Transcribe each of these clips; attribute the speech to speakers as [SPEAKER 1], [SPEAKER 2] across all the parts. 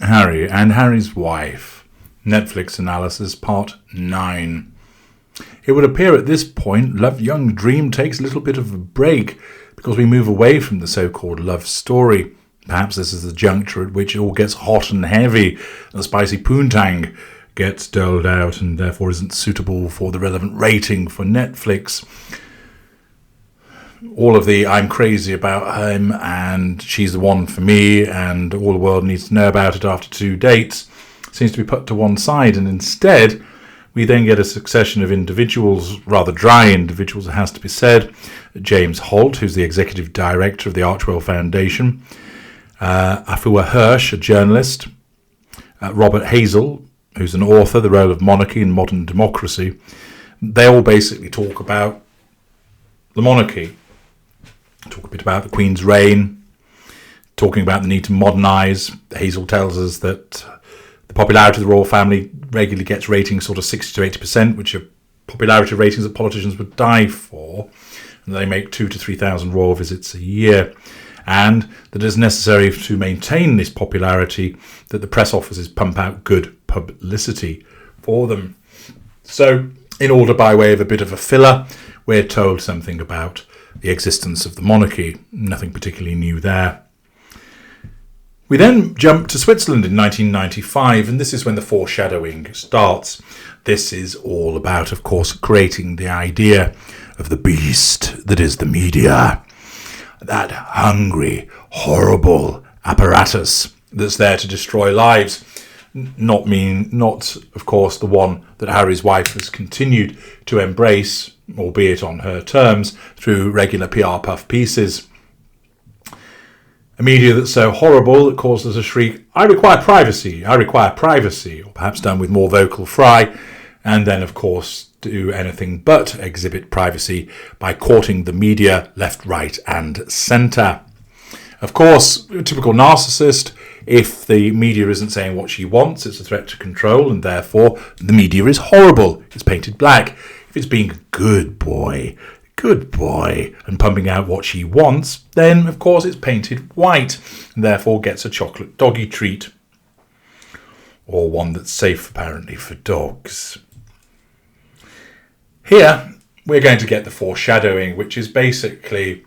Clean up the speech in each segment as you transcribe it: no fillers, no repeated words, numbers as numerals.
[SPEAKER 1] Harry and Harry's wife. Netflix analysis part 9. It would appear at this point Love Young Dream takes a little bit of a break because we move away from the so-called love story. Perhaps this is the juncture at which it all gets hot and heavy and the spicy poontang gets doled out and therefore isn't suitable for the relevant rating for Netflix. All of the I'm crazy about him and she's the one for me and all the world needs to know about it after 2 dates seems to be put to one side, and instead we then get a succession of individuals, rather dry individuals it has to be said. James Holt, who's the executive director of the Archwell Foundation, Afua Hirsch, a journalist, Robert Hazel, who's an author, The Role of Monarchy in Modern Democracy. They all basically talk about the monarchy, talk a bit about the Queen's reign, talking about the need to modernise. Hazel tells us that the popularity of the royal family regularly gets ratings sort of 60 to 80%, which are popularity ratings that politicians would die for, and they make 2,000 to 3,000 royal visits a year, and that it is necessary to maintain this popularity that the press offices pump out good publicity for them. So, in order, by way of a bit of a filler, we're told something about the existence of the monarchy. Nothing particularly new there. We then jump to Switzerland in 1995, and this is when the foreshadowing starts. This is all about, of course, creating the idea of the beast that is the media. That hungry, horrible apparatus that's there to destroy lives. Not, of course, the one that Harry's wife has continued to embrace, albeit on her terms, through regular PR puff pieces. A media that's so horrible that causes a shriek, I require privacy, or perhaps done with more vocal fry, and then, of course, do anything but exhibit privacy by courting the media left, right, and centre. Of course, a typical narcissist, if the media isn't saying what she wants, it's a threat to control, and therefore the media is horrible. It's painted black. If it's being a good boy, and pumping out what she wants, then of course it's painted white, and therefore gets a chocolate doggy treat. Or one that's safe apparently for dogs. Here we're going to get the foreshadowing, which is basically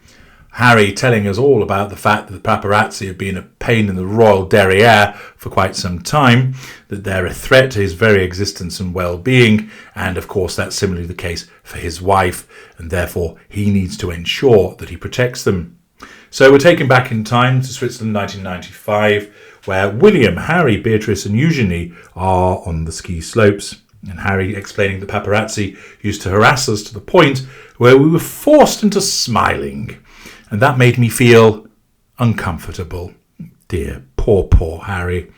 [SPEAKER 1] Harry telling us all about the fact that the paparazzi have been a pain in the royal derriere for quite some time, that they're a threat to his very existence and well-being, and of course that's similarly the case for his wife, and therefore he needs to ensure that he protects them. So we're taken back in time to Switzerland 1995, where William, Harry, Beatrice and Eugenie are on the ski slopes, and Harry explaining the paparazzi used to harass us to the point where we were forced into smiling. And that made me feel uncomfortable. Dear, poor Harry.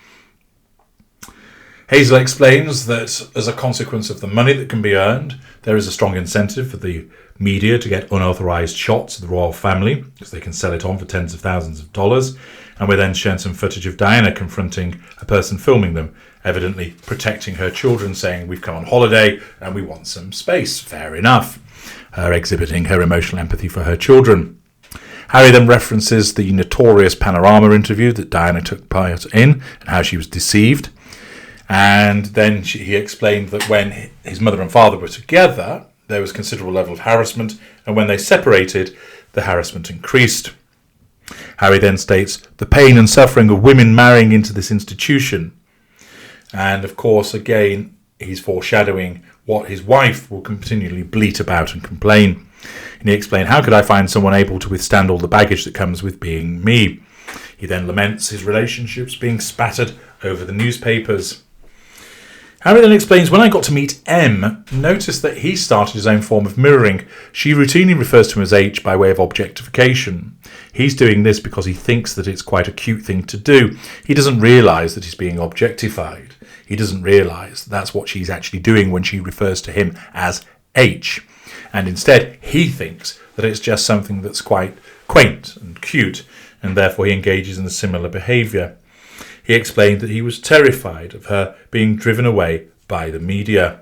[SPEAKER 1] Hazel explains that as a consequence of the money that can be earned, there is a strong incentive for the media to get unauthorised shots of the royal family, because they can sell it on for tens of thousands of dollars. And we're then shown some footage of Diana confronting a person filming them, evidently protecting her children, saying, we've come on holiday and we want some space. Fair enough. Her exhibiting her emotional empathy for her children. Harry then references the notorious Panorama interview that Diana took part in and how she was deceived. And then he explained that when his mother and father were together, there was considerable level of harassment, and when they separated, the harassment increased. Harry then states the pain and suffering of women marrying into this institution. And of course, again, he's foreshadowing what his wife will continually bleat about and complain. And he explained, how could I find someone able to withstand all the baggage that comes with being me? He then laments his relationships being spattered over the newspapers. Harry then explains, when I got to meet M, notice that he started his own form of mirroring. She routinely refers to him as H by way of objectification. He's doing this because he thinks that it's quite a cute thing to do. He doesn't realise that he's being objectified. He doesn't realise that's what she's actually doing when she refers to him as H. And instead, he thinks that it's just something that's quite quaint and cute, and therefore he engages in a similar behaviour. He explained that he was terrified of her being driven away by the media.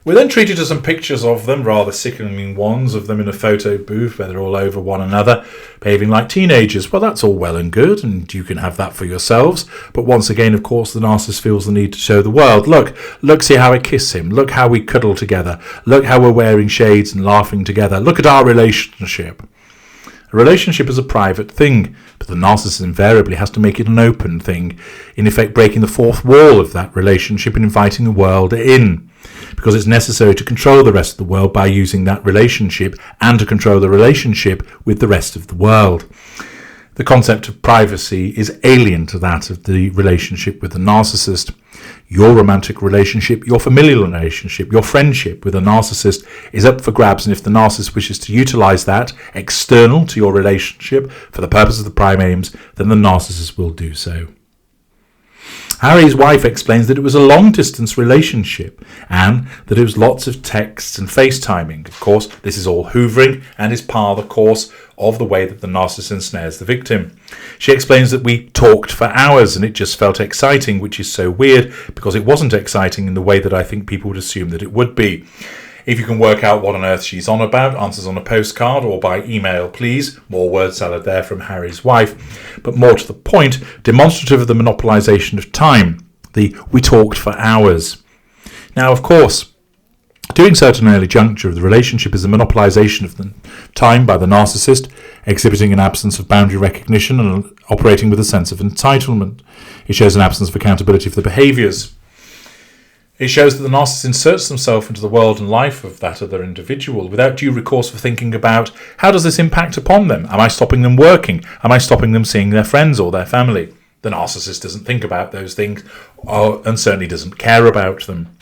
[SPEAKER 1] We're then treated to some pictures of them, rather sickening ones, of them in a photo booth where they're all over one another, behaving like teenagers. Well, that's all well and good, and you can have that for yourselves. But once again, of course, the narcissist feels the need to show the world. Look, see how I kiss him. Look how we cuddle together. Look how we're wearing shades and laughing together. Look at our relationship. A relationship is a private thing, but the narcissist invariably has to make it an open thing, in effect breaking the fourth wall of that relationship and inviting the world in. Because it's necessary to control the rest of the world by using that relationship and to control the relationship with the rest of the world. The concept of privacy is alien to that of the relationship with the narcissist. Your romantic relationship, your familial relationship, your friendship with a narcissist is up for grabs, and if the narcissist wishes to utilise that external to your relationship for the purpose of the prime aims, then the narcissist will do so. Harry's wife explains that it was a long-distance relationship and that it was lots of texts and FaceTiming. Of course, this is all hoovering and is par the course of the way that the narcissist ensnares the victim. She explains that we talked for hours and it just felt exciting, which is so weird because it wasn't exciting in the way that I think people would assume that it would be. If you can work out what on earth she's on about, answers on a postcard or by email, please. More word salad there from Harry's wife. But more to the point, demonstrative of the monopolisation of time. We talked for hours. Now, of course, doing so at an early juncture of the relationship is a monopolisation of the time by the narcissist, exhibiting an absence of boundary recognition and operating with a sense of entitlement. It shows an absence of accountability for the behaviours. It shows that the narcissist inserts themselves into the world and life of that other individual without due recourse for thinking about how does this impact upon them? Am I stopping them working? Am I stopping them seeing their friends or their family? The narcissist doesn't think about those things and certainly doesn't care about them.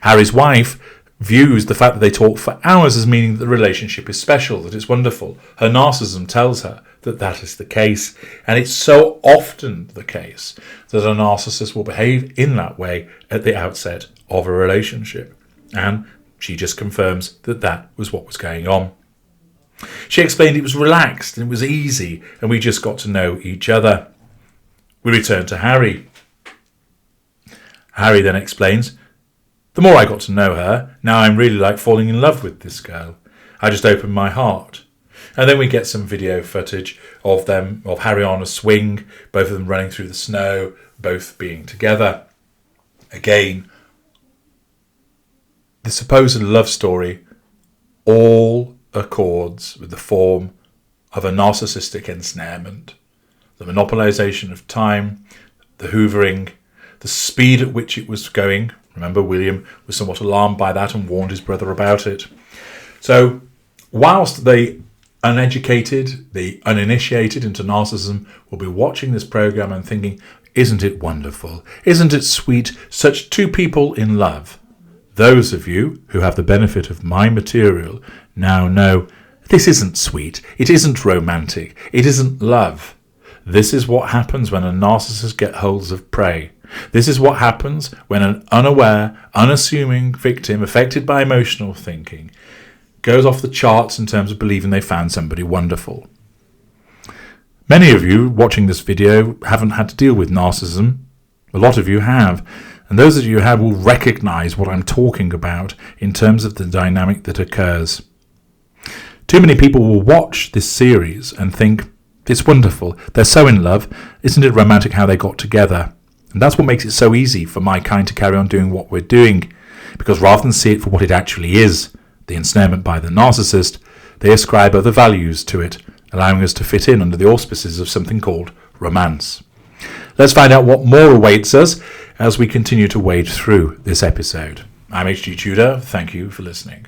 [SPEAKER 1] Harry's wife views the fact that they talk for hours as meaning that the relationship is special, that it's wonderful. Her narcissism tells her that that is the case, and it's so often the case that a narcissist will behave in that way at the outset of a relationship, and she just confirms that that was what was going on. She explained it was relaxed and it was easy and we just got to know each other. We return to Harry. Harry then explains, the more I got to know her, now I'm really like falling in love with this girl. I just opened my heart. And then we get some video footage of Harry on a swing, both of them running through the snow, both being together. Again, the supposed love story all accords with the form of a narcissistic ensnarement. The monopolisation of time, the hoovering, the speed at which it was going. Remember, William was somewhat alarmed by that and warned his brother about it. So, whilst the uneducated, the uninitiated into narcissism will be watching this programme and thinking, isn't it wonderful? Isn't it sweet? Such two people in love. Those of you who have the benefit of my material now know this isn't sweet, it isn't romantic, it isn't love. This is what happens when a narcissist gets hold of prey. This is what happens when an unaware, unassuming victim affected by emotional thinking goes off the charts in terms of believing they found somebody wonderful. Many of you watching this video haven't had to deal with narcissism. A lot of you have. And those of you who have will recognise what I'm talking about in terms of the dynamic that occurs. Too many people will watch this series and think, it's wonderful, they're so in love, isn't it romantic how they got together? And that's what makes it so easy for my kind to carry on doing what we're doing. Because rather than see it for what it actually is, the ensnarement by the narcissist, they ascribe other values to it, allowing us to fit in under the auspices of something called romance. Let's find out what more awaits us as we continue to wade through this episode. I'm H.G. Tudor. Thank you for listening.